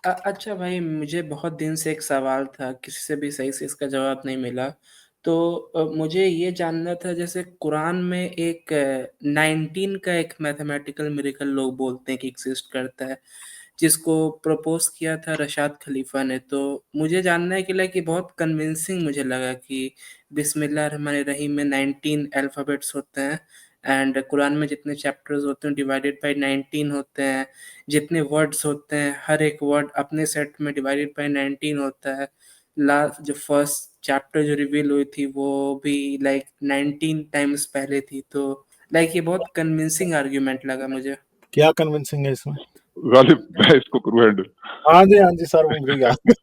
अच्छा भाई, मुझे बहुत दिन से एक सवाल था, किसी से भी सही से इसका जवाब नहीं मिला। तो मुझे ये जानना था, जैसे कुरान में एक 19 का एक मैथमेटिकल मिरेकल लोग बोलते हैं कि एग्जिस्ट करता है, जिसको प्रपोज किया था रशाद खलीफा ने। तो मुझे जानना है कि लाइक ये बहुत कन्विंसिंग मुझे लगा कि बिस्मिल्लाह रहमान रहीम में 19 अल्फ़ाबेट्स होते हैं, एंड कुरान में जितने चैप्टर्स होते हैं डिवाइडेड बाय 19 होते हैं। जितने वर्ड्स होते हैं हर एक वर्ड अपने सेट में डिवाइडेड बाय 19 होता है। लास्ट जो फर्स्ट चैप्टर जो रिवील हुई थी वो भी लाइक 19 टाइम्स पहले थी। तो लाइक ये बहुत कन्विंसिंग आर्ग्यूमेंट लगा मुझे। क्या कन्विंसिंग है इसमें? गालिब मैं इसको करूँ हैंडल? हाँ जी सर, मुझे याद ये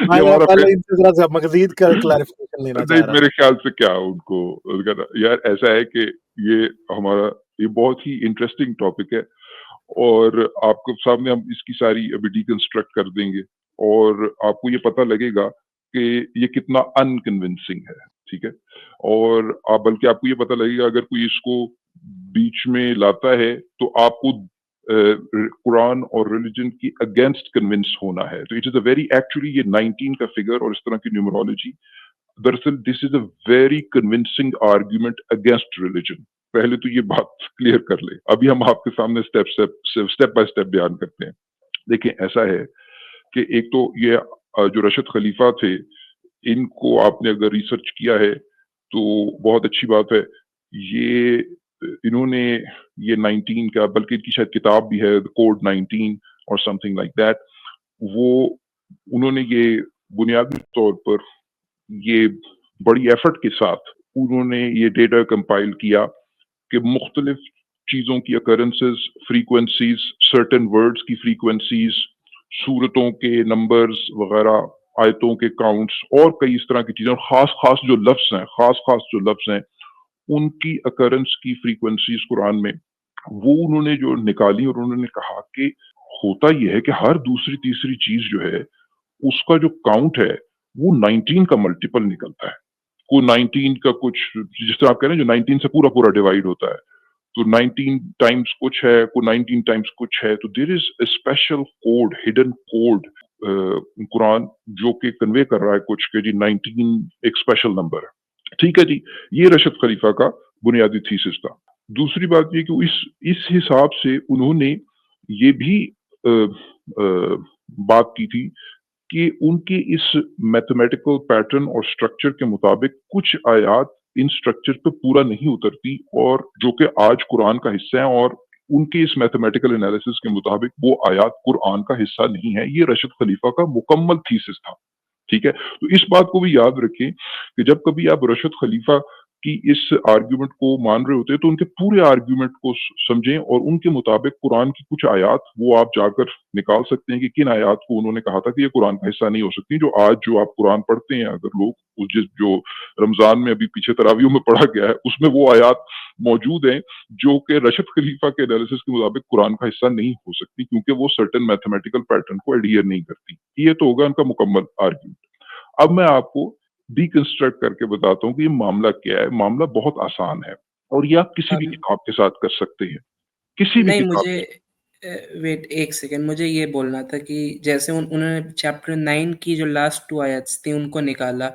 मैं हमारा पहले इनसे जरा सा मजीद क्लैरिफिकेशन लेना नहीं, चाह रहा मेरे था। ख्याल से क्या उनका यार ऐसा है कि ये हमारा ये बहुत ही इंटरेस्टिंग टॉपिक है और आपके सामने हम इसकी सारी अभी डिकंस्ट्रक्ट कर देंगे और आपको ये पता लगेगा कि ये कितना अनकन्विंसिंग है, ठीक है? और आप बल्कि आपको ये पता लगेगा अगर कोई इसको बीच में लाता है तो आपको कुरान और रिलिजन की अगेंस्ट कन्विंस होना है। तो it is a very actually ये 19 का फिगर और इस तरह की न्यूमरोलॉजी दरअसल this is a very convincing argument against religion. पहले तो ये बात क्लियर कर ले, अभी हम आपके सामने स्टेप बाय स्टेप बयान करते हैं। देखिए ऐसा है कि एक तो ये जो रशद खलीफा थे, इनको आपने अगर रिसर्च किया है तो बहुत अच्छी बात है। ये इन्होंने ये 19 का बल्कि इनकी शायद किताब भी है कोड 19 और समथिंग लाइक दैट। वो उन्होंने ये बुनियादी तौर पर ये बड़ी एफर्ट के साथ उन्होंने ये डेटा कंपाइल किया कि मुख्तलिफ चीज़ों की अकरेंसेस, फ्रीक्वेंसीज, सर्टेन वर्ड्स की फ्रीक्वेंसीज, सूरतों के नंबर्स वगैरह, आयतों के काउंट्स और कई इस तरह की चीज़ें और ख़ास-ख़ास जो लफ्ज़ हैं ख़ास-ख़ास जो लफ्ज़ हैं, उनकी अकरेंस की फ्रीक्वेंसीज कुरान में, वो उन्होंने जो निकाली और उन्होंने कहा कि होता ये है कि हर दूसरी-तीसरी चीज़ जो है, उसका जो काउंट है, वो 19 का मल्टीपल निकलता है। को 19 का कुछ जिस तरह आप कह रहे हैं जो 19 से पूरा-पूरा डिवाइड होता है। तो 19 टाइम्स कुछ है, को 19 टाइम्स कुछ है, तो there is a special code, hidden code Quran जो कि कन्वे कर रहा है कुछ कि जी 19 एक स्पेशल नंबर है। ठीक है जी, ये रशद खलीफा का बुनियादी थीसिस था। दूसरी बात ये कि इस हिसाब से उन्होंने ये भी अ बात की थी कि उनके इस मैथमेटिकल पैटर्न और स्ट्रक्चर के मुताबिक कुछ आयात इन स्ट्रक्चर पे पूरा नहीं उतरती और जो कि आज कुरान का हिस्सा है और उनके इस मैथमेटिकल एनालिसिस के मुताबिक वो आयात कुरान का हिस्सा नहीं है। ये रशद खलीफा का मुकम्मल थीसिस था, ठीक है? तो इस बात को भी याद रखें कि जब कभी आप रशद खलीफा की इस आर्ग्यूमेंट को मान रहे होते हैं तो उनके पूरे आर्ग्यूमेंट को समझें और उनके मुताबिक कुरान की कुछ आयात वो आप जाकर निकाल सकते हैं कि किन आयात को उन्होंने कहा था कि ये कुरान का हिस्सा नहीं हो सकती। जो आज जो आप कुरान पढ़ते हैं अगर लोग जो रमजान में अभी पीछे तरावियों में पढ़ा गया है उसमें वो आयात मौजूद हैं जो कि रशद खलीफा के एनालिसिस के मुताबिक कुरान का हिस्सा नहीं हो सकती क्योंकि वो सर्टेन मैथमेटिकल पैटर्न को एडहियर नहीं करती। ये तो होगा उनका मुकम्मल आर्ग्यूमेंट। अब मैं आपको डिकंस्ट्रक्ट करके बताता हूँ कि ये मामला क्या है। मामला बहुत आसान है और ये आप किसी भी अम, किताब के साथ कर सकते हैं, किसी भी नहीं, किताब मुझे के साथ। वेट एक सेकेंड, मुझे ये बोलना था कि जैसे उन्होंने चैप्टर 9 की जो लास्ट 2 आयत्स थी उनको निकाला,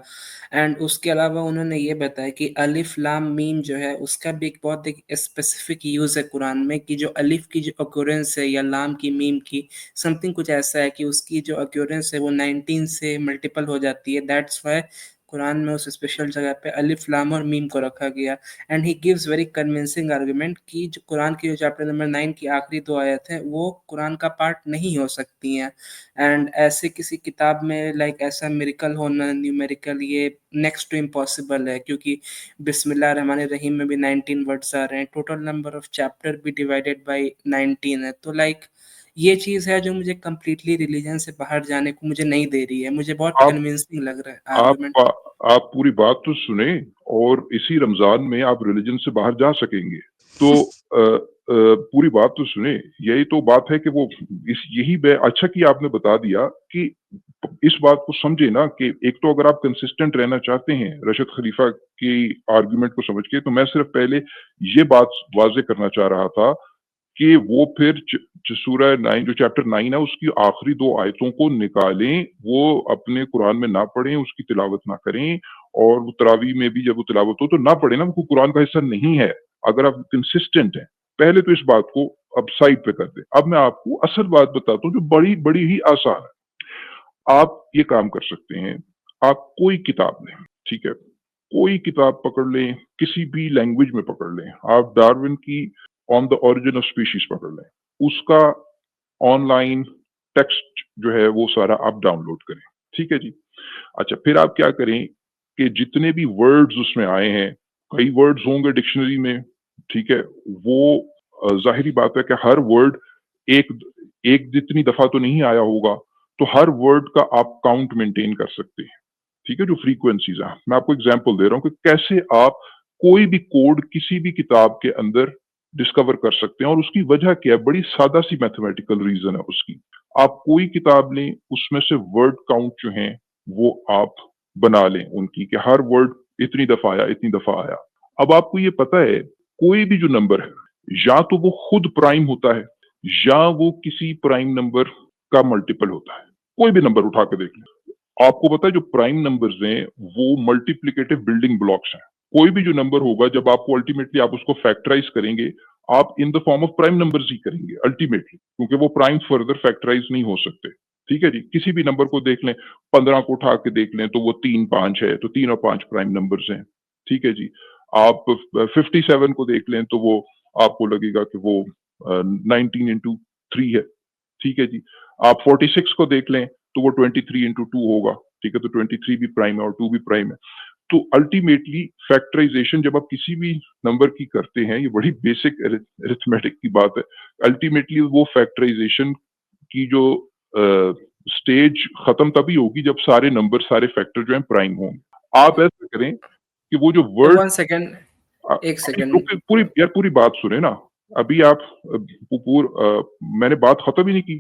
एंड उसके अलावा उन्होंने ये बताया कि अलिफ लाम मीम जो है उसका भी एक बहुत एक स्पेसिफिक यूज़ है कुरान में, कि जो अलिफ की जो अक्यूरेंस है या लाम की मीम की समथिंग कुछ ऐसा है कि उसकी जो अक्यूरेंस है वो 19 से मल्टीपल हो जाती है। दैट्स वाई कुरान में उस स्पेशल जगह पे अलिफ लाम और मीम को रखा गया। And he gives very convincing argument कि जो कुरान की जो चैप्टर नंबर 9 की आखिरी 2 आयत हैं वो कुरान का पार्ट नहीं हो सकती हैं। एंड ऐसे किसी किताब में लाइक ऐसा मिरेकल होना न्यूमेरिकल ये नेक्स्ट टू इम्पॉसिबल है, क्योंकि बिस्मिल्लाह रहमान रहीम में भी 19 वर्ड्स आ रहे हैं, टोटल नंबर ऑफ चैप्टर भी डिवाइडेड बाय 19 है। तो लाइक ये चीज़ है जो मुझे कंप्लीटली रिलीजन से बाहर जाने को मुझे नहीं दे रही है। मुझे बहुत आप कन्विंसिंग लग रहा है आप आर्गुमेंट। आप पूरी बात तो सुने और इसी रमजान में आप रिलीजन से बाहर जा सकेंगे। तो पूरी बात तो सुने, यही तो बात है कि वो इस यही अच्छा किया आपने बता दिया कि इस बात को समझे ना कि एक तो अगर आप कंसिस्टेंट रहना चाहते हैं रशद खलीफा की आर्गुमेंट को समझ के, तो मैं सिर्फ पहले ये बात वाज़ेह करना चाह रहा था कि वो फिर सूरह 9 जो चैप्टर 9 है उसकी आखिरी 2 आयतों को निकालें, वो अपने कुरान में ना पढ़ें, उसकी तिलावत ना करें और वो तरावीह में भी जब वो तिलावत हो तो ना पढ़ें ना, वो कुरान का हिस्सा नहीं है। अगर आप कंसिस्टेंट हैं, पहले तो इस बात को अब साइड पे कर दें। अब मैं आपको असल बात बताता हूँ जो बड़ी ही आसान है। आप ये काम कर सकते हैं, आप कोई किताब लें, ठीक है? कोई किताब पकड़ लें, किसी भी लैंग्वेज में पकड़ लें। आप डार्विन की on the origin of species पकड़ लें, उसका ऑनलाइन टेक्स्ट जो है वो सारा आप डाउनलोड करें, ठीक है जी? अच्छा, फिर आप क्या करें कि जितने भी वर्ड्स उसमें आए हैं, कई वर्ड्स होंगे डिक्शनरी में, ठीक है? वो ज़ाहिरी बात है कि हर वर्ड एक एक जितनी दफ़ा तो नहीं आया होगा, तो हर वर्ड का आप काउंट मेंटेन कर सकते हैं, ठीक है? जो फ्रीक्वेंसीज़ हैं। मैं आपको एग्ज़ाम्पल दे रहा हूँ कि कैसे आप कोई भी कोड किसी भी किताब के अंदर डिस्कवर कर सकते हैं और उसकी वजह क्या है, बड़ी सादा-सी मैथमेटिकल रीज़न है उसकी। आप कोई किताब लें, उसमें से वर्ड काउंट जो हैं, वो आप बना लें उनकी कि हर वर्ड इतनी दफ़ा आया, इतनी दफ़ा आया। अब आपको ये पता है, कोई भी जो नंबर है, या तो वो खुद प्राइम होता है, या वो किसी प्राइम नंबर का मल्टीपल होता है। कोई भी नंबर उठा के देख लें। आपको पता है जो प्राइम नंबर्स हैं, वो मल्टीप्लिकेटिव बिल्डिंग ब्लॉक्स हैं। कोई भी जो नंबर होगा जब आपको अल्टीमेटली आप उसको फैक्टराइज़ करेंगे, आप in the form of prime numbers ही करेंगे अल्टीमेटली, क्योंकि वो प्राइम फर्दर फैक्टराइज़ नहीं हो सकते। ठीक है जी? किसी भी नंबर को देख लें, 15 को उठा के देख लें तो वो 3, 5 है, तो 3 और 5 प्राइम नंबर्स हैं। ठीक है जी? आप 57 को देख लें तो वो आपको लगेगा कि वो 19 इंटू 3 है। ठीक है जी? आप 46 को देख लें तो वो 23 इंटू 2 होगा, ठीक है? तो 23 भी प्राइम है और 2 भी प्राइम है। तो अल्टीमेटली फैक्टराइज़ेशन जब आप किसी भी नंबर की करते हैं, ये बड़ी बेसिक अरिथमेटिक की बात है। अल्टीमेटली वो फैक्टराइज़ेशन की जो स्टेज खत्म तभी होगी जब सारे नंबर, सारे फैक्टर जो हैं प्राइम होंगे। आप ऐसा करें कि वो जो वर्ड 1 सेकंड, 1 अभी सेकंड। पूरी बात सुने ना। अभी आप मैंने बात खत्म ही नहीं की।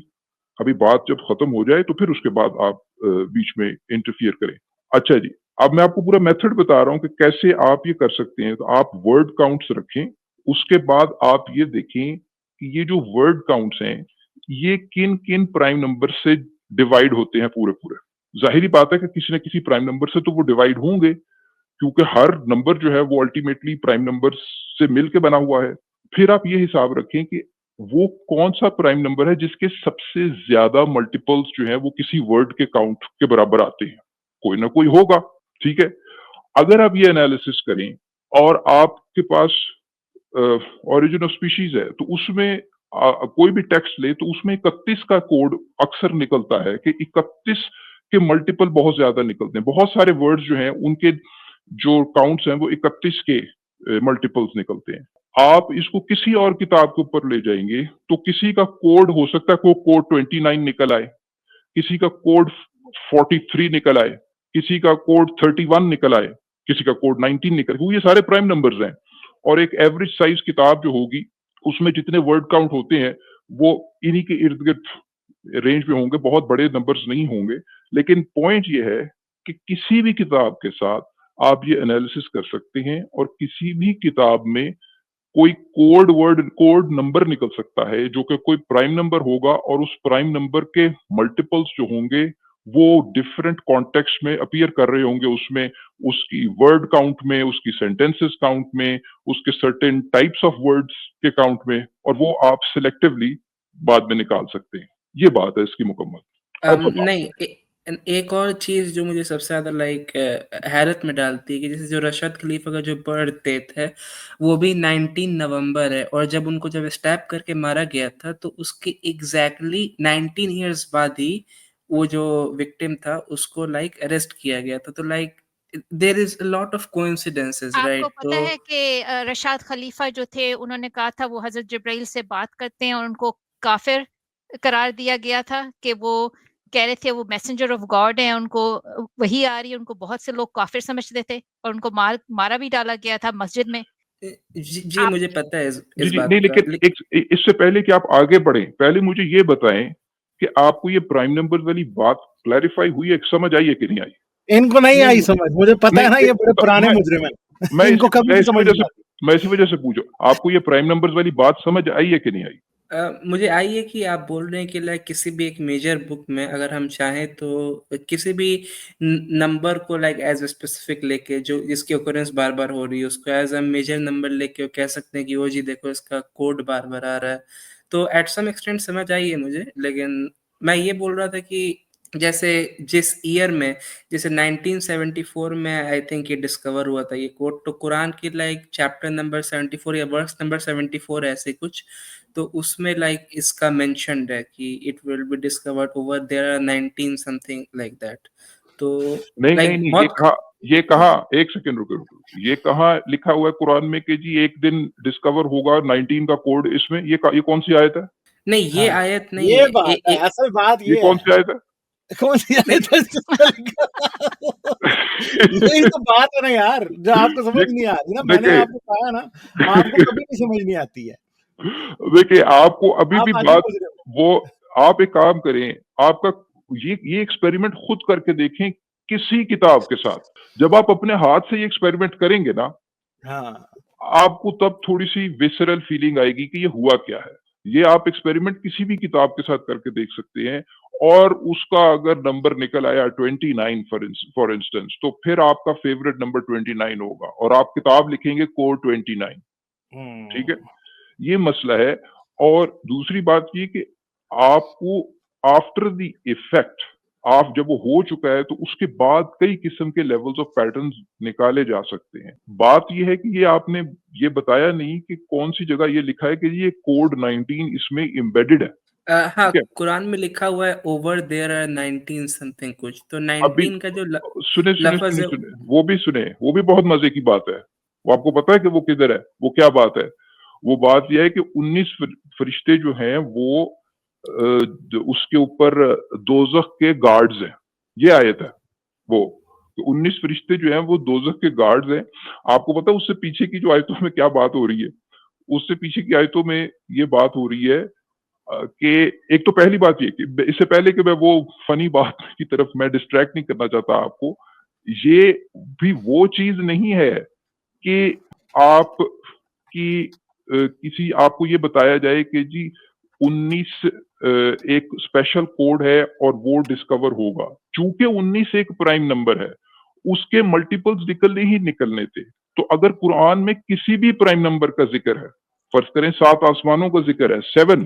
अभी बात जब खत्म हो जाए तो फिर उसके बाद आप बीच में इंटरफियर करें। अच्छा जी, अब मैं आपको पूरा मेथड बता रहा हूँ कि कैसे आप ये कर सकते हैं। तो आप वर्ड काउंट्स रखें, उसके बाद आप ये देखें कि ये जो वर्ड काउंट्स हैं, ये किन-किन प्राइम नंबर से डिवाइड होते हैं पूरे-पूरे। ज़ाहिर-सी बात है कि किसी न किसी प्राइम नंबर से तो वो डिवाइड होंगे, क्योंकि हर नंबर जो है वो अल्टीमेटली प्राइम नंबर्स से मिल के बना हुआ है। फिर आप ये हिसाब रखें कि वो कौन-सा प्राइम नंबर है जिसके सबसे ज़्यादा मल्टीपल्स जो हैं वो किसी वर्ड के काउंट के बराबर आते हैं। कोई ना कोई होगा, ठीक है? अगर आप ये एनालिसिस करें और आपके पास ओरिजिन ऑफ स्पीशीज़ है, तो उसमें कोई भी टेक्स्ट ले तो उसमें 31 का कोड अक्सर निकलता है कि 31 के मल्टीपल बहुत ज़्यादा निकलते हैं। बहुत सारे वर्ड्स जो हैं उनके जो काउंट्स हैं वो 31 के मल्टीपल्स निकलते हैं। आप इसको किसी और किताब के ऊपर ले जाएँगे, तो किसी का कोड हो सकता है कि वो कोड 29 निकल आए, किसी का कोड 43 निकल आए, किसी का कोड 31 निकल आए, किसी का कोड 19 निकल, क्योंकि ये सारे प्राइम नंबर्स हैं। और एक एवरेज साइज़ किताब जो होगी, उसमें जितने वर्ड काउंट होते हैं, वो इन्हीं के इर्द-गिर्द रेंज में होंगे, बहुत बड़े नंबर्स नहीं होंगे। लेकिन पॉइंट ये है कि किसी भी किताब के साथ आप ये एनालिसिस कर सकते हैं और किसी भी किताब में कोई कोड नंबर निकल सकता है जो कि कोई प्राइम नंबर होगा और उस प्राइम नंबर के मल्टीपल्स जो होंगे वो डिफरेंट कॉन्टेक्स्ट में अपीयर कर रहे होंगे, उसमें उसकी वर्ड काउंट में, उसकी सेंटेंसेस काउंट में, उसके सर्टेन टाइप्स ऑफ वर्ड्स के काउंट में, और वो आप सिलेक्टिवली बाद में निकाल सकते हैं। ये बात है इसकी मुकम्मल। अच्छा, नहीं, एक और चीज़ जो मुझे सबसे ज़्यादा हैरत में डालती है कि जैसे जो रशद खलीफ़ा का जो बर्थ डेट है, वो भी 19 नवंबर है और जब स्टैब करके मारा गया था, तो उसके एग्ज़ैक्टली 19 इयर्स बाद ही वो जो विक्टिम था, उसको अरेस्ट किया गया था। तो there is a lot of coincidences, आपको राइट? पता है कि रशाद खलीफा जो थे उन्होंने कहा था वो हज़रत जिब्राइल से बात करते हैं और उनको काफ़िर करार दिया गया था कि वो कह रहे थे वो मैसेंजर ऑफ गॉड हैं, उनको वही आ रही है, उनको बहुत से लोग काफ़िर समझते थे और उनको मारा भी डाला गया था मस्जिद में। जी, आप मुझे पता है जी, इस जी। नहीं, बात का। लेकिन इससे पहले कि आप आगे बढ़ें, पहले मुझे ये बताएँ कि आपको ये प्राइम नंबर्स वाली बात क्लैरिफ़ाई हुई है, समझ आई है कि नहीं आई? इनको नहीं नहीं, आई समझ, मुझे पता नहीं, है ना, ये बड़े पुराने मुजरिम हैं। मैं इनको कभी नहीं इसी समझ वजह में से आती। मैं इसी वजह से पूछा, आपको ये प्राइम नंबर्स वाली बात समझ आई है कि नहीं आई? मुझे आई है कि आप बोल रहे हैं कि लाइक किसी भी एक मेजर बुक में अगर हम चाहें तो किसी भी नंबर को लाइक एज ए स्पेसिफिक लेके जो जिसकी ओकरेंस बार बार हो रही है उसको एज अ मेजर नंबर लेके वो कह सकते हैं कि वो जी देखो इसका कोड बार बार आ रहा है। तो एट सम एक्सटेंट समझ आई है मुझे, लेकिन मैं ये बोल रहा था कि जैसे जिस ईयर में, जैसे 1974 में आई थिंक ये डिस्कवर हुआ था ये कोड, तो कुरान की लाइक चैप्टर नंबर 74 या वर्स नंबर 74 ऐसे कुछ, तो उसमें लाइक इसका मेंशन्ड है कि it will be discovered over there are 19 something like that. तो नहीं नहीं लाइक नहीं, बहुत ये कहा, एक सेकंड रुको रुको, ये कहाँ लिखा हुआ है कुरान में कि जी एक दिन डिस्कवर होगा 19 का कोड इसमें? ये कौन सी आयत है? नहीं, ये हाँ, आयत नहीं ये है। बात है, असल बात ये ये कौन है। सी आयत है? कौन सी नहीं, आयत है जिसमें लिखा? यही तो बात है ना यार, जो आपको समझ देख नहीं आ रही ना, मैंने देखिए आपको कहा ना, आपको कभी नहीं समझ नहीं आती है, देखिए आपको अभी भी आप आज ही बात, समझ रहे हो। वो आप एक काम करें, आपका ये एक्सपेरिमेंट खुद करके देखें किसी किताब के साथ। जब आप अपने हाथ से ये एक्सपेरिमेंट करेंगे ना, हाँ, आपको तब थोड़ी सी विसरल फीलिंग आएगी कि ये हुआ क्या है। ये आप एक्सपेरिमेंट किसी भी किताब के साथ करके देख सकते हैं, और उसका अगर नंबर निकल आया 29 फॉर इंस्टेंस, तो फिर आपका फेवरेट नंबर 29 होगा और आप किताब लिखेंगे कोड 29। ठीक है, ये मसला है। और दूसरी बात ये कि आपको आफ्टर द इफेक्ट, आप जब वो हो चुका है तो उसके बाद कई किस्म के लेवल्स ऑफ पैटर्न्स निकाले जा सकते हैं। बात ये है कि ये आपने ये बताया नहीं कि कौन सी जगह ये लिखा है कि ये कोड 19 इसमें एम्बेडेड है। हाँ, ठीक है, कुरान में लिखा हुआ है ओवर देयर आर 19 समथिंग कुछ, तो अभी 19 का जो सुने सुने लफ्ज सुने है। सुने, वो भी सुने, वो भी बहुत मजे की बात है। वो आपको पता है कि वो किधर है? वो क्या बात है? वो बात यह है कि 19 फरिश्ते जो हैं वो उसके ऊपर दोजख के गार्ड्स हैं। ये आयत है वो, तो 19 फरिश्ते जो हैं वो दोजख के गार्ड्स हैं। आपको पता है उससे पीछे की जो आयतों में क्या बात हो रही है? उससे पीछे की आयतों में ये बात हो रही है कि एक तो पहली बात ये कि इससे पहले कि मैं वो फनी बात की तरफ मैं डिस्ट्रैक्ट नहीं करना चाहता आपको, ये भी वो चीज नहीं है कि आप की किसी आपको ये बताया जाए कि जी 19 एक स्पेशल कोड है और वो डिस्कवर होगा। चूंकि 19 एक प्राइम नंबर है, उसके मल्टीपल्स निकलने ही निकलने थे। तो अगर कुरान में किसी भी प्राइम नंबर का जिक्र है, फर्ज करें 7 आसमानों का जिक्र है, 7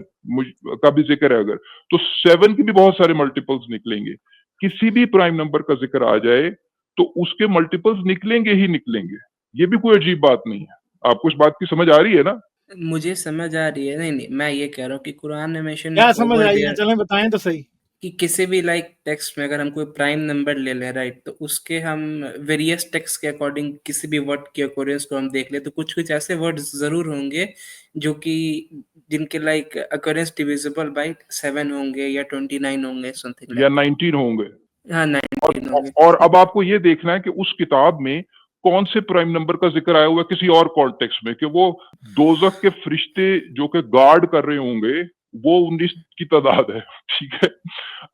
का भी जिक्र है अगर, तो 7 के भी बहुत सारे मल्टीपल्स निकलेंगे। किसी भी प्राइम नंबर का जिक्र आ जाए तो उसके मल्टीपल्स निकलेंगे ही निकलेंगे। ये भी कोई अजीब बात नहीं है। आपको इस बात की समझ आ रही है ना? मुझे समझ आ रही है। नहीं, नहीं, मैं ये कह रहा हूँ कि कुरान में मेंशन है क्या समझ ओवर आई है, देयर, चलें बताएं तो सही। कि किसी भी लाइक टेक्स्ट में अगर हम कोई प्राइम नंबर ले लें, राइट, तो उसके हम वेरियस टेक्स्ट के अकॉर्डिंग किसी भी वर्ड की अकोरेंस को हम देख ले तो कुछ कुछ ऐसे वर्ड जरूर होंगे जो कि जिनके लाइक अकोरेंस डिविजिबल बाई 7 होंगे या 29 होंगे, समथिंग या लाइक दैट। 19 होंगे। हाँ, 19 होंगे। और अब आपको ये देखना है कि उस किताब में कौन से प्राइम नंबर का जिक्र आया हुआ है किसी और कॉन्टेक्स्ट में, कि वो दोजख के फरिश्ते जो कि गार्ड कर रहे होंगे वो 19 की तादाद है। ठीक है,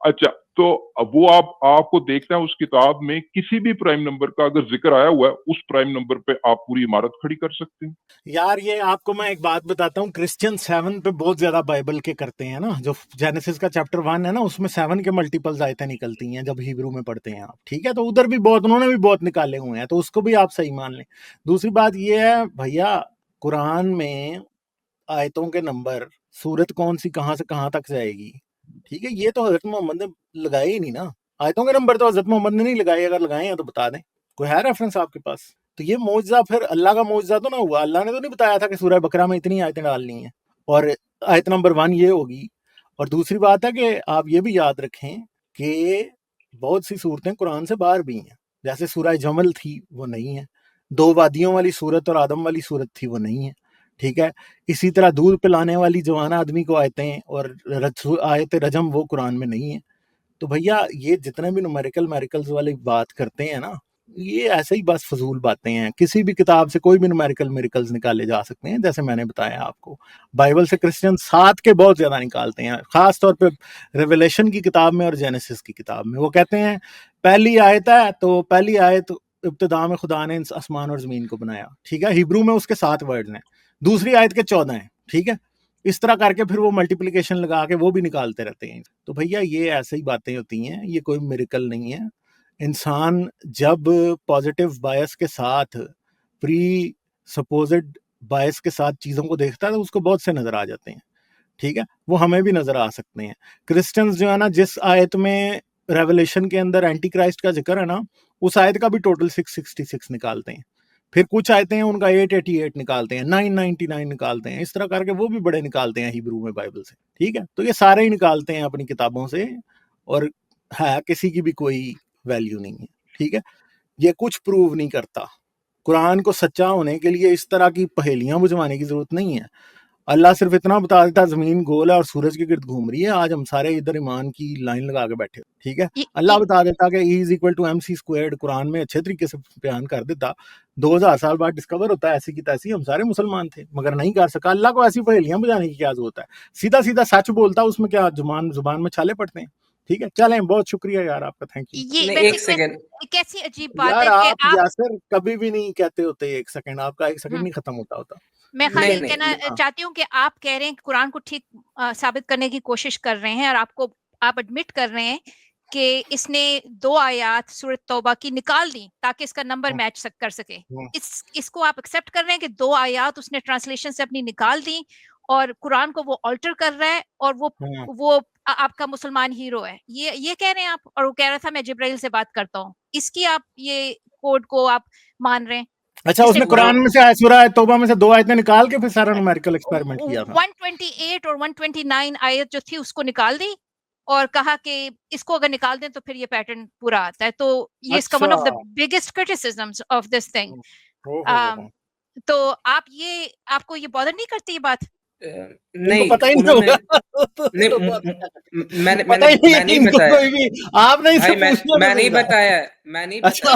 अच्छा, तो अब वो आपको देखना है उस किताब में किसी भी प्राइम नंबर का अगर जिक्र आया हुआ है, उस प्राइम नंबर पे आप पूरी इमारत खड़ी कर सकते हैं। यार ये आपको मैं एक बात बताता हूँ, क्रिश्चियन 7 पे बहुत ज्यादा बाइबल के करते हैं ना, जो जेनेसिस का चैप्टर 1 है ना, उसमें 7 के मल्टीपल्स आयतें निकलती हैं जब हिब्रू में पढ़ते हैं आप। ठीक है, तो उधर भी बहुत, उन्होंने भी बहुत निकाले हुए हैं, तो उसको भी आप सही मान लें। दूसरी बात ये है भैया, कुरान में आयतों के नंबर, सूरत कौन सी कहाँ से कहाँ तक जाएगी, ठीक है, ये तो हजरत मोहम्मद ने लगाए ही नहीं ना। आयतों के नंबर तो हजरत मोहम्मद ने नहीं लगाए, अगर लगाए हैं तो बता दें, कोई है रेफरेंस आपके पास? तो ये मौजज़ा फिर अल्लाह का मौजज़ा तो ना हुआ, अल्लाह ने तो नहीं बताया था कि सूरह बकरा में इतनी आयतें डालनी हैं और आयत नंबर 1 ये होगी। और दूसरी बात है कि आप ये भी याद रखें कि बहुत सी सूरतें कुरान से बाहर भी हैं, जैसे सूरह जमल थी वो नहीं है, 2 वादियों वाली सूरत और आदम वाली सूरत थी वो नहीं है। ठीक है, इसी तरह दूध पिलाने वाली जवाना आदमी को आयतें और आयत रजम वो कुरान में नहीं है। तो भैया ये जितने भी न्यूमेरिकल मेरिकल्स वाली बात करते हैं ना, ये ऐसे ही बस फजूल बातें हैं। किसी भी किताब से कोई भी न्यूमेरिकल मेरिकल्स निकाले जा सकते हैं, जैसे मैंने बताया आपको। बाइबल से क्रिश्चियन 7 के बहुत ज्यादा निकालते हैं, खास तौर पे रेवलेशन की किताब में और जेनेसिस की किताब में। वो कहते हैं पहली आयत है तो पहली आयत इब्तिदा में खुदा ने आसमान और ज़मीन को बनाया, ठीक है, हिब्रू में उसके 7 वर्ड्स हैं, दूसरी आयत के 14 हैं, ठीक है, इस तरह करके फिर वो मल्टीप्लिकेशन लगा के वो भी निकालते रहते हैं। तो भैया ये ऐसे ही बातें होती हैं, ये कोई मिरेकल नहीं है। इंसान जब पॉजिटिव बायस के साथ, प्री सपोजिड बायस के साथ चीज़ों को देखता है तो उसको बहुत से नज़र आ जाते हैं, ठीक है, वो हमें भी नज़र आ सकते हैं। क्रिश्चियंस जो है ना, जिस आयत में रेवलेशन के अंदर एंटी क्राइस्ट का जिक्र है ना, उस आयत का भी टोटल 666 निकालते हैं, फिर कुछ आयतें हैं उनका 888 निकालते हैं, 999 निकालते हैं, इस तरह करके वो भी बड़े निकालते हैं हिब्रू में बाइबल से, ठीक है। तो ये सारे ही निकालते हैं अपनी किताबों से, और है किसी की भी कोई वैल्यू नहीं है, ठीक है। ये कुछ प्रूव नहीं करता। कुरान को सच्चा होने के लिए इस तरह की पहेलियां बुझवाने की जरूरत नहीं है। अल्लाह सिर्फ इतना बता देता जमीन गोल है और सूरज के गिर्द घूम रही है, आज हम सारे इधर ईमान की लाइन लगा के बैठे, ठीक है। अल्लाह बता देता कि E = mc², कुरान में अच्छे तरीके से बयान कर देता, 2000 साल बाद डिस्कवर होता है ऐसी की तैसी, हम सारे मुसलमान थे, मगर नहीं कर सका। अल्लाह को ऐसी पहेलियां बुझाने की क्या जरूरत है, सीधा सीधा सच बोलता, उसमें क्या जुबान में छाले पड़ते हैं, ठीक है। चलें, बहुत शुक्रिया यार आपका, थैंक यू। ये एक सेकंड, कैसी अजीब बात यार है आप यासर कभी भी नहीं कहते होते 1 सेकंड, आपका 1 सेकंड नहीं खत्म होता। मैं खाली कहना चाहती हूँ कि आप कह रहे हैं कि कुरान को ठीक साबित करने की कोशिश कर रहे हैं, और आप एडमिट कर रहे हैं कि इसने 2 आयत सूरत तौबा की निकाल दी ताकि इसका नंबर मैच कर सके। इसको आप एक्सेप्ट कर रहे हैं कि 2 आयत उसने ट्रांसलेशन से अपनी निकाल दी और कुरान को वो ऑल्टर कर रहा है, और वो आपका मुसलमान हीरो है, ये कह रहे हैं आप। और वो कह रहा था मैं जिब्राइल से बात करता हूँ, इसकी आप ये कोड को आप मान रहे हैं। अच्छा, उसने कुरान में से सूरह तौबा में से 2 आयतें निकाल के फिर सारा न्यूमेरिकल एक्सपेरिमेंट किया था। 128 और 129 आयत जो थी उसको निकाल दी और कहा कि इसको अगर निकाल दें तो फिर ये पैटर्न पूरा आता है। तो ये इसका one of the biggest criticisms of this thing. तो आपको ये बॉदर नहीं करती ये बात? नहीं, पता ही उन्होंने मैंने नहीं बताया, आप नहीं, मैं नहीं बताया, अच्छा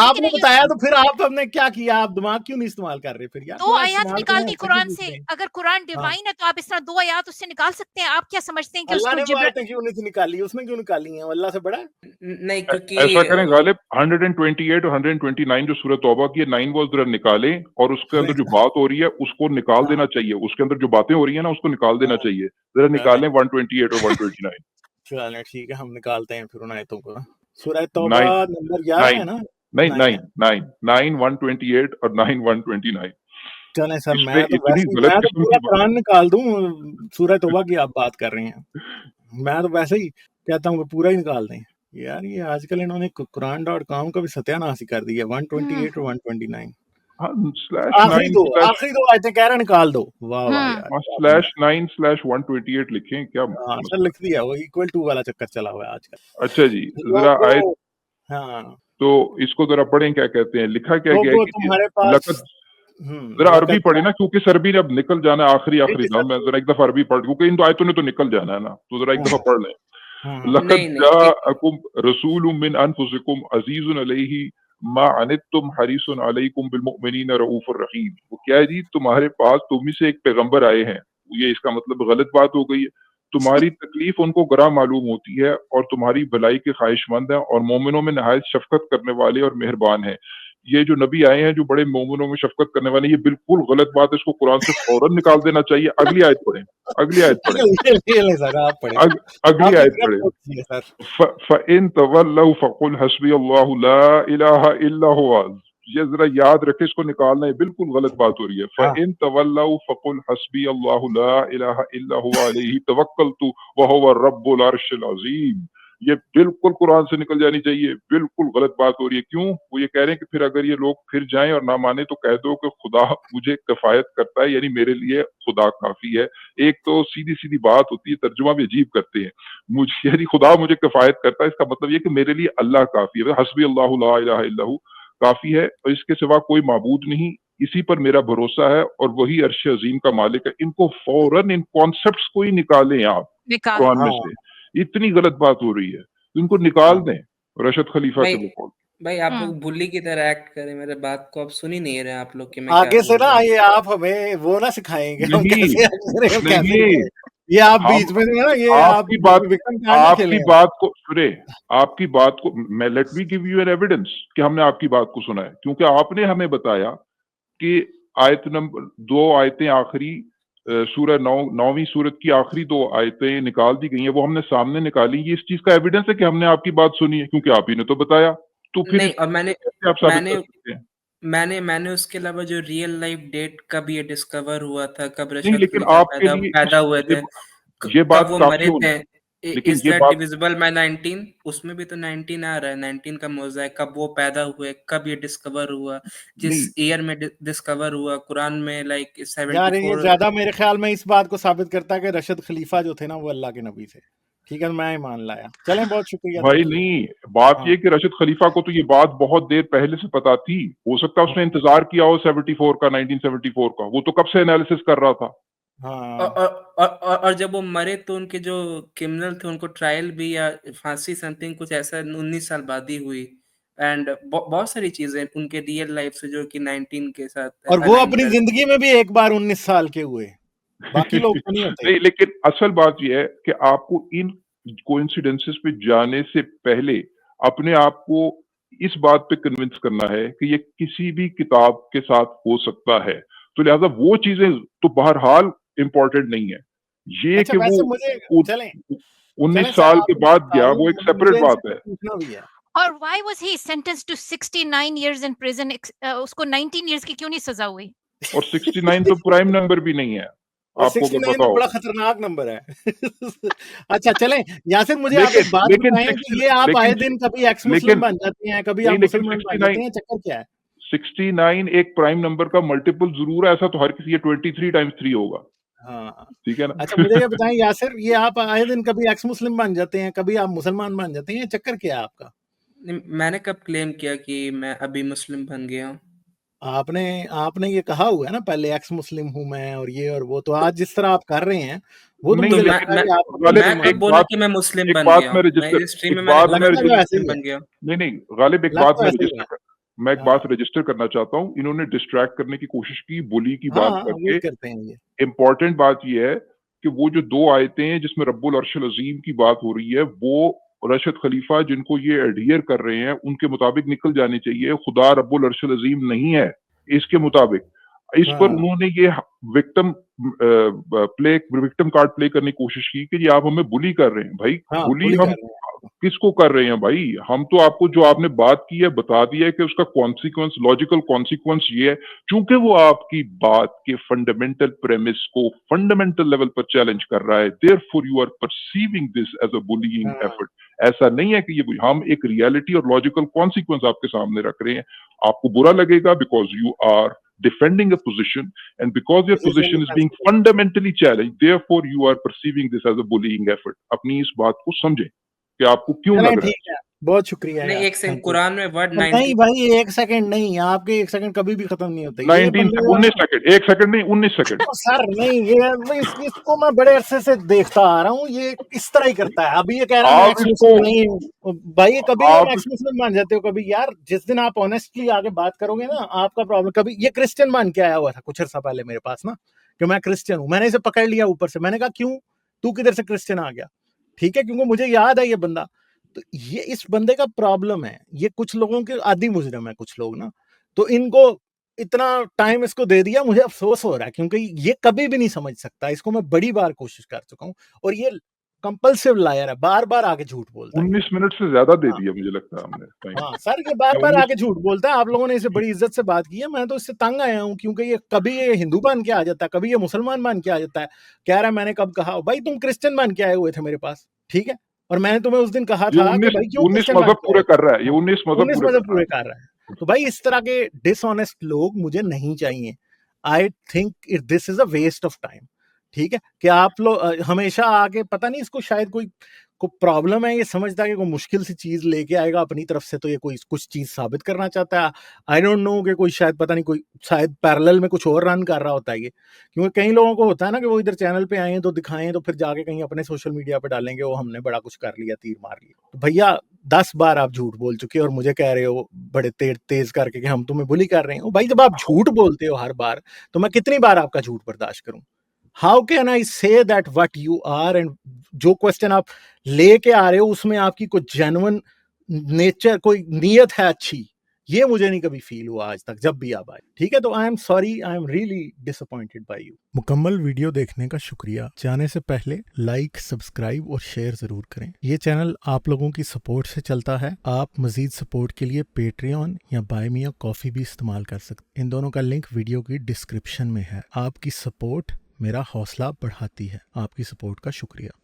आपने बताया तो फिर आप हमने क्या किया, आप दिमाग क्यों नहीं इस्तेमाल कर रहे फिर यार? 2 आयत निकाल दी कुरान से, अगर कुरान डिवाइन है तो आप इस तरह 2 आयत उससे निकाल सकते हैं। आप क्या समझते हैं कि अल्लाह ने आयतें क्यों नहीं निकाली, उसने क्यों निकाली है? अल्लाह से बड़ा नहीं, क्योंकि ऐसा करें गालिब, 128 और 129 जो सूरत तौबा की 9 वर्स जरा निकालें और उसके अंदर जो बात हो रही है उसको निकाल देना चाहिए, उसके अंदर जो बातें हो रही है ना उसको निकाल देना चाहिए, जरा निकालें 128 और 129। चलिए ठीक है, हम निकालते हैं फिर उन आयतों को। सूरह तौबा नंबर 11 है ना? नहीं 9 128 और 9 129। चलें सर, मैं तो पूरा कुरान निकाल दूं, सूरह तौबा की आप बात कर रहे हैं, मैं तो वैसे ही कहता हूँ कि पूरा ही निकाल दें यार। ये आजकल इन्होंने Quran.com का भी सत्यानाश ही कर दिया। 128 और 129 आखिरी दो आयतें कह रहे निकाल दो। वाह वाह यार, /9/128 लिखें क्या? सर लिख दिया, वो इक्वल टू वाला चक्कर चला हुआ है आजकल। अच्छा जी, जरा आयत, हाँ तो इसको जरा पढ़ें, क्या कहते हैं, लिखा क्या गया है तुम्हारे पास? जरा अरबी पढ़े ना, क्योंकि सरबी ने अब निकल जाना है आखिरी दाम में, जरा एक दफा अरबी पढ़, क्योंकि इन 2 आयतों ने तो निकल जाना है ना, तो जरा एक दफा पढ़ लें। लक़द जाअकुम रसूलुम मिन अनफुसिकुम अज़ीज़ुन अलैहि मा अनित्तुम हरीसुन अलैकुम बिल मुमिनीना रऊफुर रहीम। वो क्या है जी, तुम्हारे पास तुम ही से एक पैगंबर आए हैं, ये इसका मतलब गलत बात हो गई है। तुम्हारी तकलीफ उनको गरा मालूम होती है और तुम्हारी भलाई के ख्वाहिशमंद है और मोमिनों में नहायत शफकत करने वाले और मेहरबान है। ये जो नबी आए हैं जो बड़े मोमिनों में शफकत करने वाले, ये बिल्कुल गलत बात है, इसको कुरान से फौरन निकाल देना चाहिए। अगली आयत पढ़ें, अगली आयत पढ़ें, अगली आयत पढ़ें। फ़इन तवल्लौ फ़क़ुल हस्बियल्लाहु ला इलाहा इल्ला हुवा। ये जरा याद रखें, इसको निकालना है, बिल्कुल गलत बात हो रही है। फ़इन तवल्लौ फ़क़ुल हस्बियल्लाहु ला इलाहा इल्ला हुवा अलैहि तवक्कलतु व हुवा रब्बुल अर्शिल अज़ीम। ये बिल्कुल कुरान से निकल जानी चाहिए, बिल्कुल गलत बात हो रही है। क्यों? वो ये कह रहे हैं कि फिर अगर ये लोग फिर जाएं और ना माने तो कह दो कि खुदा मुझे किफायत करता है, यानी मेरे लिए खुदा काफी है। एक तो सीधी सीधी बात होती है, तर्जुमा भी अजीब करते हैं, मुझे यानी खुदा मुझे किफायत करता है, इसका मतलब ये कि मेरे लिए अल्लाह काफी है, हस्बी अल्लाहु ला इलाहा इल्ला हु काफी है और इसके सिवा कोई माबूद नहीं, इसी पर मेरा भरोसा है और वही अर्श अजीम का मालिक है। इनको फौरन इन कॉन्सेप्ट्स को ही निकालें आप कुरान में से, इतनी गलत बात हो रही है, इनको निकाल दें। रशद खलीफा के बोल भाई, आप लोग बुल्ली की तरह एक्ट करें, मेरे बात को आप सुन ही नहीं रहे आप लोग कि मैं आगे से ना ये आप हमें वो ना सिखाएंगे, हम कैसे ये आप हम बीच में ना, ये आप आपकी बात विक्टिम कार्ड ना खेलें। आपकी बात को सुने, आपकी बात को मैं let me give you an evidence कि हमने आपकी बात को सुना है, क्योंकि आपने हमें बताया कि आयत नंबर 2 आयतें आखिरी सूरह 9वीं सूरत की आखिरी 2 आयतें निकाल दी गई हैं, वो हमने सामने निकाली। ये इस चीज का एविडेंस है कि हमने आपकी बात सुनी है, क्योंकि आप ही ने तो बताया। तो फिर नहीं, और मैंने कैसे आप साबित कर मैंने सकते हैं? मैंने उसके अलावा जो रियल लाइफ डेट कब ये डिस्कवर हुआ था, कब नहीं, रशद लेकिन खलीफा आपके लिए पैदा हुए थे, ये कब बात वो काफी मरे होनी, थे, लेकिन इज ये दैट बात डिविजिबल बाय 19? उसमें भी तो 19 आ रहा है, 19 का मौजा है, कब वो पैदा हुए, कब ये डिस्कवर हुआ, जिस नहीं, ईयर में डिस्कवर हुआ, कुरान में लाइक यार ये 74। ज्यादा मेरे ख्याल में इस बात को साबित करता है कि रशद खलीफा जो थे ना वो अल्लाह के नबी थे। ठीक है, मैं ही मान लाया। चलें, बहुत शुक्रिया भाई थैंक यू। नहीं, बात हाँ ये कि रशद खलीफा को तो ये बात बहुत देर पहले से पता थी। हो सकता है उसने इंतजार किया हो 74 का, 1974 का, वो तो कब से एनालिसिस कर रहा था। और, हाँ। और, और जब वो मरे तो उनके जो क्रिमिनल थे उनको ट्रायल भी या फांसी समथिंग कुछ ऐसा 19 साल बाद ही हुई। एंड बहुत सारी चीजें उनके रियल लाइफ से जो कि 19 के साथ और वो अलाइन अपनी कर। जिंदगी में भी एक बार 19 साल के हुए, बाकी लोग तो नहीं होते। नहीं, लेकिन असल बात यह है कि आपको इन कोइंसिडेंसेस पे जाने से पहले अपने आप को इस बात पे कन्विंस करना है कि ये किसी भी किताब के साथ हो सकता है। तो लिहाजा वो चीजें तो बहरहाल इम्पोर्टेंट नहीं है। ये अच्छा कि वो वैसे मुझे, चलें 19 चलें सर, साल के आपने बाद बता गया, रहे वो हैं, एक सेपरेट मुझे इनसे बात कुछ है। पूछना भी है। और why was he sentenced to 69 years in prison? उसको 19 years की क्यों नहीं सजा हुई? और 69 तो प्राइम नंबर भी नहीं है, और आपको अगर 69 पता तो हो। बड़ा खतरनाक नंबर है। अच्छा चलें, यासिर मुझे आप एक लेकिन बात लेकिन बताएं 60 कि ये आप आए लेकिन दिन कभी एक्स मुस्लिम लेकिन बन जाते हैं, कभी नहीं, आप लेकिन मुसलमान बन 69 जाते हैं, चक्कर क्या है? 69 एक प्राइम नंबर का मल्टीपल जरूर है, ऐसा तो हर किसी, ये 23 टाइम्स 3 होगा। हाँ। ठीक है अच्छा मुझे ये ना? बताएं यासिर, ये आप आए दिन कभी एक्स मुस्लिम बन जाते हैं, कभी आप मुसलमान बन जाते हैं, चक्कर क्या है आपका? मैंने कब क्लेम किया कि मैं अभी मुस्लिम बन गया हूँ? आपने आपने ये कहा हुआ है ना पहले, एक्स मुस्लिम हूं मैं और ये और वो, तो आज जिस तरह आप कर रहे हैं वो तो नहीं, तो मुझे मैं लगता है मैं कि आप गालिब मैं मुसलमान कब एक बोला बात कि मैं मुस्लिम एक बन बात गया मैं हूँ? मैं रजिस्टर हिस्ट्री में एक मैंने बात कब मैं लगता बोला तो मैं ऐसे मुस्लिम ही है, बन गया हूँ? नहीं, गालिब एक बात लगता मैं ऐसे ही है। हाँ रजिस्टर करना चाहता हूँ। इन्होंने डिस्ट्रैक्ट करने की कोशिश की, बुली की हाँ बात हाँ, करके। वही करते हैं ये। इम्पोर्टेंट बात यह है कि वो जो 2 आयतें हैं जिसमें रब्बुल अर्शल अजीम की बात हो रही है, वो रशद खलीफा जिनको ये एडहियर कर रहे हैं उनके मुताबिक निकल जानी चाहिए। खुदा रब्बुल अर्शल अजीम नहीं है इसके मुताबिक। इस पर हाँ उन्होंने ये विक्टिम कार्ड प्ले करने की कोशिश की कि जी आप हमें बुली कर रहे हैं। भाई हाँ, बुली बुली कर हम रहे हैं आपको। किसको कर रहे हैं भाई? हम तो आपको जो आपने बात की है बता दिया है कि उसका कॉन्सिक्वेंस, लॉजिकल कॉन्सिक्वेंस ये है, चूंकि वो आपकी बात के फंडामेंटल प्रेमिस को फंडामेंटल लेवल पर चैलेंज कर रहा है, therefore you are perceiving this as a bullying हाँ एफर्ट। ऐसा नहीं है कि ये हम एक रियलिटी और लॉजिकल कॉन्सिक्वेंस आपके सामने रख रहे हैं। आपको बुरा लगेगा because you are defending a position, and because your position position is defence being के लिए। fundamentally challenged, therefore you are perceiving this as a bullying effort। अपनी इस बात को समझें कि आपको क्यों चलें लग रहा ठीक है, बहुत शुक्रिया नहीं, यार, एक सेकंड, थैंक यू। कुरान में वर्ड नहीं 19। भाई, एक सेकंड नहीं, आपके एक सेकंड कभी भी खत्म नहीं होते है। ये 19 बंदे से जो है 19 ना। सेकंड, 1 सेकंड नहीं, 19 सेकंड। सर नहीं, ये इसको मैं बड़े अरसे से देखता आ रहा हूँ, ये इस तरह ही करता है। अभी ये कह रहा है मैं आप एक्स इसको मुस्लिम नहीं हूँ भाई, कभी आप आप एक्स मुस्लिम मान जाते हो कभी? यार जिस दिन आप ऑनेस्टली आगे बात करोगे ना, आपका प्रॉब्लम। कभी ये क्रिश्चियन मान के आया हुआ था कुछ अर्सा पहले मेरे पास ना, कि मैं क्रिश्चियन हूँ। मैंने इसे पकड़ लिया ऊपर से, मैंने कहा क्यों, तू किधर से क्रिश्चियन आ गया? ठीक है, क्योंकि मुझे याद है ये बंदा। तो ये इस बंदे का प्रॉब्लम है, ये कुछ लोगों के आदि मुजरिम है कुछ लोग ना, तो इनको इतना टाइम इसको दे दिया। मुझे अफसोस हो रहा है क्योंकि ये कभी भी नहीं समझ सकता, इसको मैं बड़ी बार कोशिश कर चुका हूँ। और ये कंपल्सिव लायर है, बार बार आके झूठ बोलता है ये। 19 मिनट से ज्यादा दे हाँ दिया मुझे लगता है हमने टाइम। हाँ सर, ये बार बार 19 आके झूठ बोलता है। आप लोगों ने इसे बड़ी इज्जत से बात की है, मैं तो इससे तंग आया हूँ, क्योंकि ये कभी ये हिंदू बन के आ जाता है, कभी ये मुसलमान बन के आ जाता है। कह रहा है मैंने कब कहा? भाई तुम क्रिश्चियन बन के आए हुए थे मेरे पास, ठीक है, और मैंने तुम्हें उस दिन कहा ये था कि 19 भाई क्यों 19 क्रिश्चियन बन मजहब के पूरे आए? कर रहा है, ये हाँ, 19 मजहब 19 पूरे मजहब कर रहा पूरे कर रहा है। तो भाई इस तरह के डिसऑनेस्ट लोग मुझे नहीं चाहिए। I think this is a waste of time. ठीक है, कि आप लोग हमेशा आके, पता नहीं इसको शायद कोई प्रॉब्लम है, ये समझता है कि कोई मुश्किल सी चीज लेके आएगा अपनी तरफ से, तो ये कोई कुछ चीज साबित करना चाहता है। आई डोंट नो कि कोई शायद, पता नहीं, कोई शायद पैरेलल में कुछ और रन कर रहा होता है ये। क्योंकि कई लोगों को होता है ना कि वो इधर चैनल पे आए तो दिखाएं, तो फिर जाके कहीं अपने सोशल मीडिया पे डालेंगे वो हमने बड़ा कुछ कर लिया, तीर मार लिया। तो भैया 10 बार आप झूठ बोल चुके हो और मुझे कह रहे हो बड़े तेज करके कि हम तुम्हें बुली कर रहे हो। भाई जब आप झूठ बोलते हो हर बार, तो मैं कितनी बार आपका झूठ बर्दाश्त करूं? How can I say that what you are, and जो क्वेश्चन आप लेके आ रहे हो उसमें आपकी कोई जेन्युइन नेचर, कोई नीयत है अच्छी, ये मुझे नहीं कभी फील हुआ आज तक जब भी आप आए। ठीक है, तो I am sorry, I am really disappointed by you. मुकम्मल वीडियो देखने का शुक्रिया। जाने से पहले लाइक, सब्सक्राइब और शेयर जरूर करें। ये चैनल आप लोगों की सपोर्ट से चलता है। आप मजीद सपोर्ट के लिए पेट्रियन या बाय मी अ कॉफी भी इस्तेमाल कर सकते। इन दोनों का लिंक वीडियो की डिस्क्रिप्शन में है। आपकी सपोर्ट मेरा हौसला बढ़ाती है। आपकी सपोर्ट का शुक्रिया।